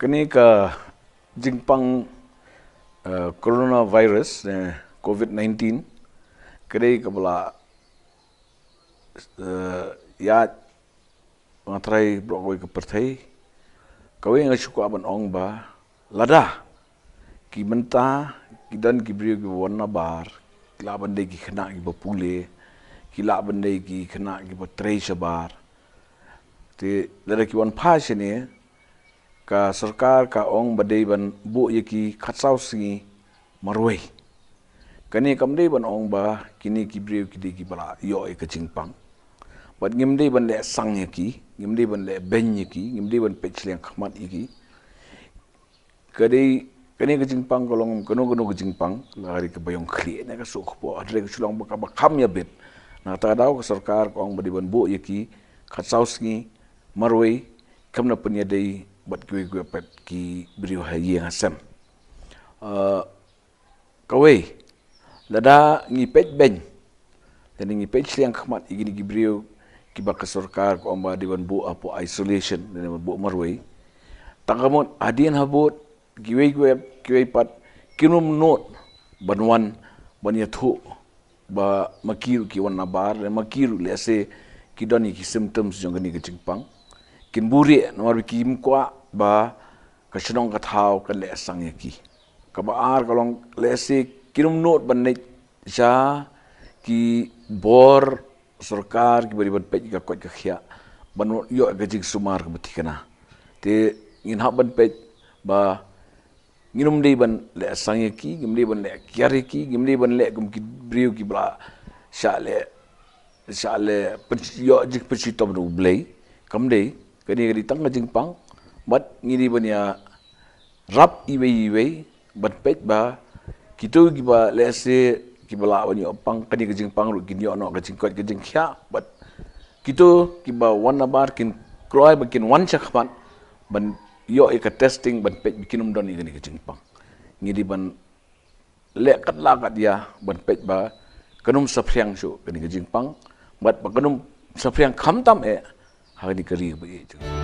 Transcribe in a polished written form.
Kini ka jingpang coronavirus COVID-19 kini kabala ya ngatrai brokoi ke pertai kawai nga syukur aban ong ba lada ki menta ki dan ki brio ki warna bar kila bandai ki kena ki bapule kila bandai ki kena ki batrai sabar te lada ki wan pas ni ka sarkar ka ong badai ban bu yaki khatsau singi marwai kani kamdei ban ong ba kini ki brio ki di ki bala yo e ka jingpang bat ngimdei ban le sang yaki ngimdei ban le ben yaki ngimdei ban pechleng khmat yaki kadai kani ka jingpang kolong kono ka jingpang lari ka bayong khri na ka sok po adre ka sulong ba ka kham ya bet na ta daw ka sarkar ko ong badai ban bu yaki khatsau singi marwai kamna punya dei bat gue pet ki brio hayi ngasem kawai lada ngipet ben dan ngipet siang khmat igini ki brio ki bak sarkar ko amba diwan bu apo isolation dan bu marwai tangamot adien habot kiwe pat kinum not banwan bania thu ba makiru ki wan nabar makiru lese ki doni ki symptoms jong ni ke jingpang kin buri nomor kim kwa ba kasenong kathau kan le sang yaki ka ba ar kalong lese kinum not ban nei ja ki bor sarkar ki bari ban pej ka kot ka khia ban yo ka jing sumar ka batikana te ngin ha ban pej ba nginum dei ban le sang yaki ngim dei ban le kyari ki ngim dei ban le kum ki brio ki bla sha le yo jik pechitom no blei kam dei kani tang jingpang bat ngiri bania rap iwe bat pet ba kitu ki ba lese ki bala bani opang kani ke jingpang ru kin yo no ke jingkot ke jingkhya bat kitu ki ba wan bar kin kroi ba kin wan chakhman ban yo e ka testing ban pet bikinum don ni ke jingpang ngiri ban le kat la kat ya ban pet ba kanum saphyang shu kani ke jingpang bat ba kanum saphyang kham tam e ha ni kari ba e